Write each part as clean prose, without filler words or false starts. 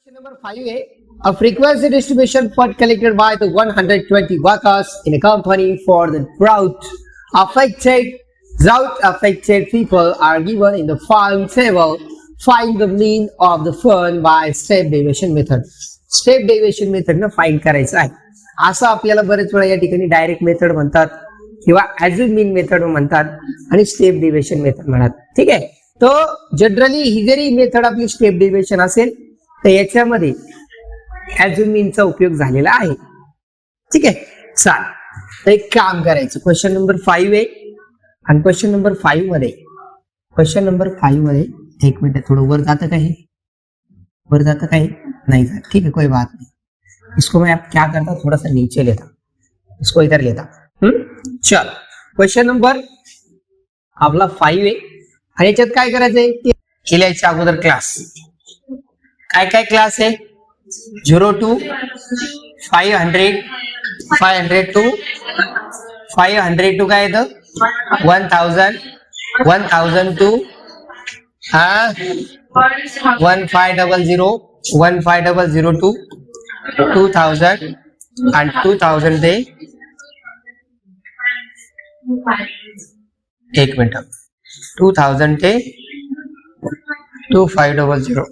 Question number 5A. A frequency distribution fund collected by the 120 workers in a company for the drought affected people are given in the following table. Find the mean of the fund by step deviation method. Step deviation method न find करायचं आहे. असं आपल्याला बरेच वेळा या ठिकाणी direct method म्हणतात किंवा ऍज्युम मीन मेथड म्हणतात आणि स्टेप डेव्हिएशन मेथड म्हणतात. ठीक आहे. तो जनरली ही जरी मेथड आपली स्टेप डेव्हिएशन असेल तर याच्यामध्ये ऍज्युम मीनचा उपयोग झालेला आहे. ठीक आहे. चाल तर एक काम करायचं. क्वेश्चन नंबर 5 आहे आणि क्वेश्चन नंबर 5 मध्ये एक मिनिट थोडं वर जातं का हे? वर जाता कहीं नहीं जाता. ठीक है, कोई बात नहीं. इसको मैं अब क्या करता, थोड़ा सा नीचे लेता, इसको इधर लेता. चल क्वेश्चन नंबर आपला 5 आहे आणि याच्यात काय करायचंय ते लिहायच्या अगोदर क्लास. काय काय क्लास आहे? 0 to 500 to 500 to काय येतं 1000 to 1500 to 2000 and 2000 ते एक मिनिट 2000 ते 2500.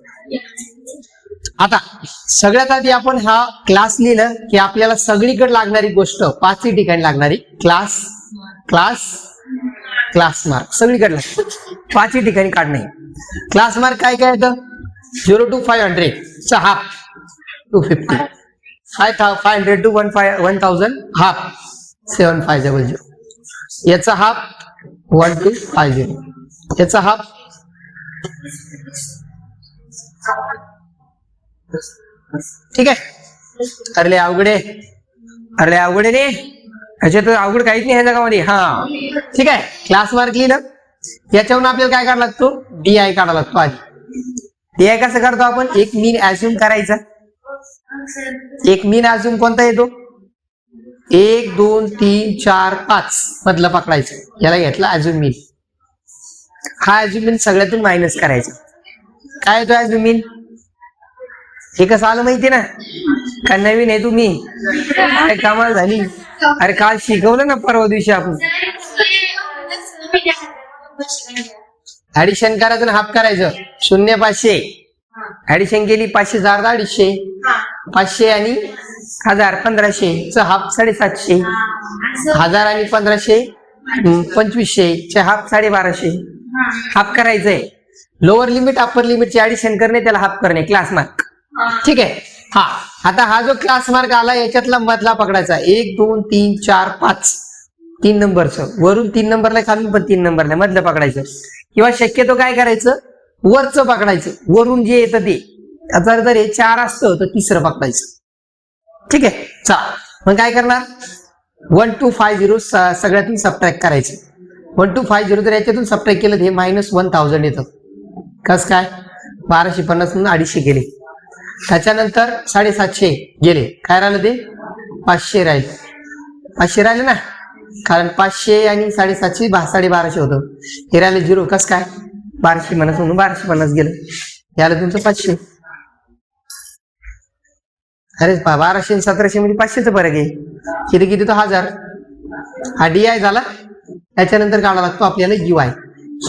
आता सगळ्यात आधी आपण हा क्लास लिहिलं की आपल्याला सगळीकडे लागणारी गोष्ट 5 ठिकाणी लागणारी क्लास मार्क सगळीकडे 5 ठिकाणी काढणे. क्लास मार्क काय काय येतं? 0 to 500 चा हाफ 250, 500 to 1000 हाफ 7500, याचा हाफ 1250, याचा हाफ ठीक आहे. अरे अवघडे रे, याच्यात अवघड काहीच नाही ह्या जगामध्ये. हा ठीक आहे. क्लास मार्क लिहिलं, याच्यावरून आपल्याला काय काढा लागतो? DI काढा लागतो. आधी DI कसं काढतो आपण? एक मीन ऍज्युम करायचा. एक मीन ऍज्युम कोणता येतो? 1 2 3 4 5 मधलं पकडायचं, याला घेतलं ऍज्युम मीन. हा ऍज्युम मीन सगळ्यातून मायनस करायचा. काय येतो ऍज्युम मीन? हे कसं आलं माहितीये ना? का नवीन आहे तुम्ही? काय कमाल झाली. अरे काल शिकवलं ना, परवा दिवशी आपण ऍडिशन करायचं, हाफ करायचं. 0 500 ऍडिशन केली, 500 250, 500 आणि 1000 1500 चा हाफ 750, 1000 आणि 1500 2500 चे हाफ 1250. हाफ करायचंय. लोअर लिमिट अप्पर लिमिटची ऍडिशन करणे, त्याला हाफ करणे, क्लास मार्क. ठीक आहे. हा आता हा जो क्लास मार्क आला याच्यातला मधला पकडायचा. 1 2 3 4 5 3 नंबरचं, वरून 3 नंबरला, खालून पण 3 नंबरला, मधलं पकडायचं. किंवा शक्यतो काय करायचं, वरचं पकडायचं, वरून जे येतं ते. आता जर हे 4 असतं तर तिसरं पकडायचं. ठीक आहे. चाल मग काय करणार? 1 to 50 सगळ्यातून सबट्रॅक्ट करायचं. 1 to 50 जर याच्यातून सबट्रॅक्ट केलं तर हे -1000 येतं. कस काय? 1250 म्हणून 250 गेले, त्याच्यानंतर 750 गेले, काय राहिलं ते 500 राहिले. 500 राहिले ना, कारण 500 आणि 750 1250 होतं. हे राहिले 0. कस काय? 1250 म्हणून 1250 गेलं, याला तुमचं 500. अरे 1200 आणि 1700 मध्ये 500चं फरक आहे. किती तो 1000. हा DI झाला. त्याच्यानंतर काढावा लागतो आपल्याला UI.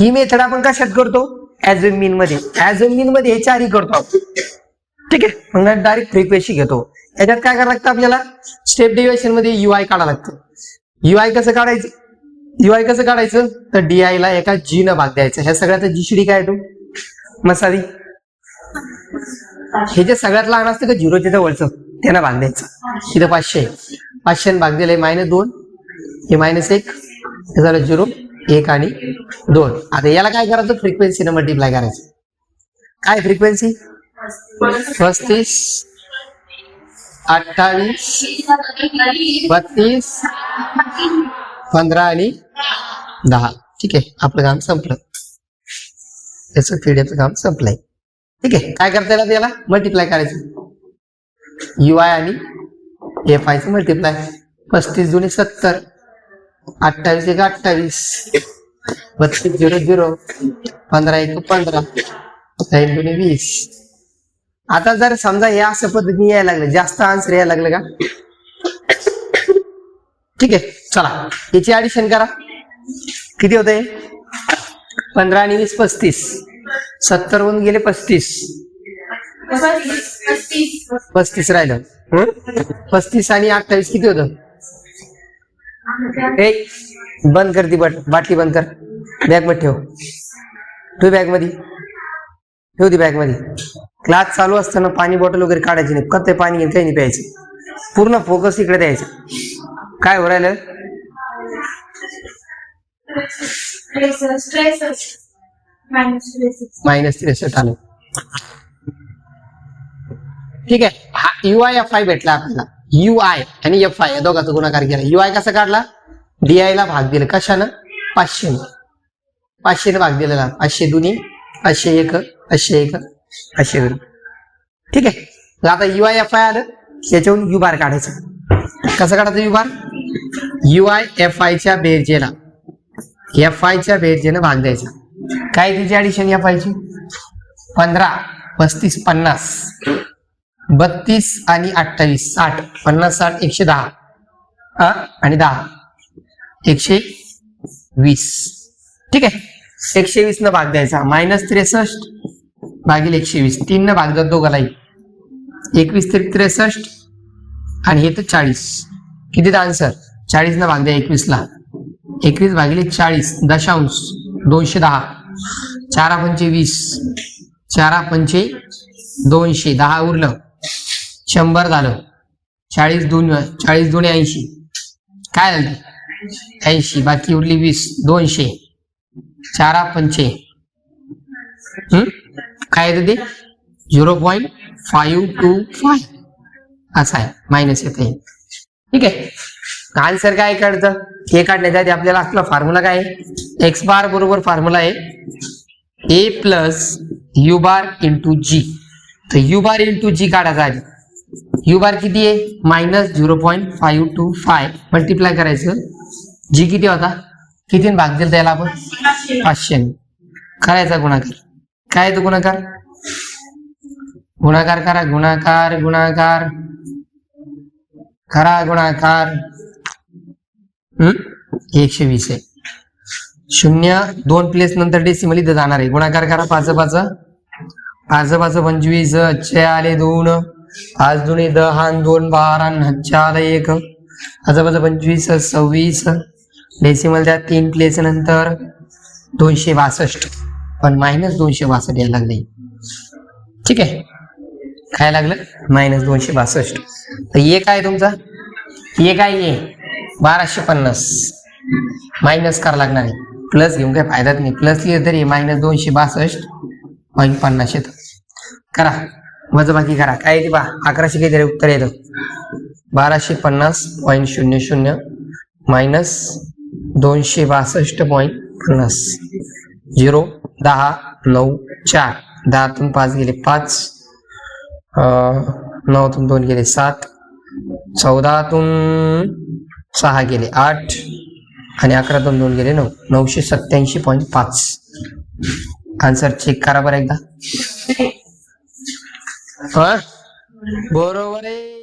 ही मेथड आपण कशात करतो? ऍज्युम मीन मध्ये. ऍज्युम मीन मध्ये हे 4ही करतो. ठीक आहे. मग डायरेक्ट फ्रिक्वेन्सी घेतो. याच्यात काय करावं लागतं आपल्याला? स्टेप डेव्हिएशन मध्ये UI काढावं लागतं. UI कसं काढायचं? तर DI ला एका G न भाग द्यायचा. ह्या सगळ्याचा GCD काय येतो? मसावी. हे जे सगळ्यात लहान असतं का 0च्या जवळचं, त्यांना भाग द्यायचं. इथं 500 भाग दिले -2, हे -1, हे झालं 0 1 आणि 2. आता याला काय करायचं? फ्रिक्वेन्सीनं मल्टिप्लाय करायचं. काय फ्रिक्वेन्सी? 35 28 32 15 आणि 10. ठीक आहे. आपलं काम संपलं. याचं पीडीएफचं काम संपलंय. ठीक आहे. काय करता येईल? याला मल्टिप्लाय करायचं. UI आणि FI चं मल्टिप्लाय. 35 दुणे 70, 28 1 28, 32 0 0, 15 1 15, 9 दुणे 20, आता जर समजा हे असं पद्धतीने यायला लागलं, जास्त आन्सर यायला लागलं का, ठीक आहे. चला याची ऍडिशन करा. किती होते? 15 आणि 20 35. 70 होऊन गेले 35. 35 राहिलं. 35 आणि 28 किती होतं? एक बंद कर ती बाटली बंद कर. बॅग मध्ये ठेव बॅग मध्ये ठेव ती बॅग मध्ये. क्लास चालू असताना पाणी बॉटल वगैरे काढायची नाही. कत पाणी घेऊन काही नाही प्यायचं. पूर्ण फोकस इकडे द्यायचा. काय हो राहिलं? -63 आलं. ठीक आहे. हा UIFI भेटला आपल्याला. UI आणि FI या दोघांचा गुणाकार केला. UI कसा काढला? DI ला भाग दिला. कशानं? 500 500 भाग दिलेला. 500 दुनी 501 501 502. ठीक आहे. आता UIFI आलं, याच्यावरून U बार काढायचा. कसं काढायचं U बार? UIFI च्या बेरजेला FI च्या बेरजेनं भाग द्यायचा. काय त्याची ऍडिशन FI ची? 15 35 50 32 आणि 28 60. 50 60 110 आणि 10 120. ठीक आहे. 120 न भाग द्यायचा. -63 भागिले 120. 3 न भाग द्या दोघालाही. 21 तरी 63 आणि हे तर 40. किती आन्सर? 40 न भाग द्या 21 ला. 21 भागिले 40 दशांश 210. 4 पंचे 20. 4 पंचे 200. 10 उरलं. 100 झालं. 40 2 80. काय झालं? 80. बाकी उरली 20. 200. 4 पंचे काय येतं ते? 0.525 असं आहे. मायनस येत आहे. ठीक आहे. आन्सर काय काढतं? हे काढण्याच्या आधी आपल्याला आपला फॉर्म्युला काय आहे? एक्स बार बरोबर फॉर्म्युला आहे A plus U bar into G. तर U बार इंटू G काढायचा आधी. U बार किती आहे? -0.525 मल्टिप्लाय करायचं. G किती होता? किती भाग दिला त्याला आपण? 500. करायचा गुणाकार. काय तो गुणाकार? गुणाकार करा. गुणाकार खरा गुणाकार 120 आहे. 0 2 प्लेस नंतर डेसिमल इथं जाणार आहे. गुणाकार करा. 5 5 5 5 25. 6 आले 2. 5 2 10 2 12 4 1 5 5 25 26. डेसिमल द्या 3 प्लेस नंतर 262. पण -262 यायला लागले. ठीक आहे. काय लागलं? -262. तर हे काय तुमचा? हे काय आहे? 1250 मायनस करावं लागणार आहे. प्लस घेऊन काही फायदा नाही. प्लस लिहिलं तरी -262.50 येतं. करा वजाबाकी करा. काय येते बा? 1100 काहीतरी उत्तर येतं. 1250.00 -262.50. 0 10 9 4. 10 5 गेले 5. 9 2 गेले 7. 14 6 गेले 8 आणि 11 2 गेले 9. 987.5. आन्सर चेक करा बरं एकदा. बरोबर आहे.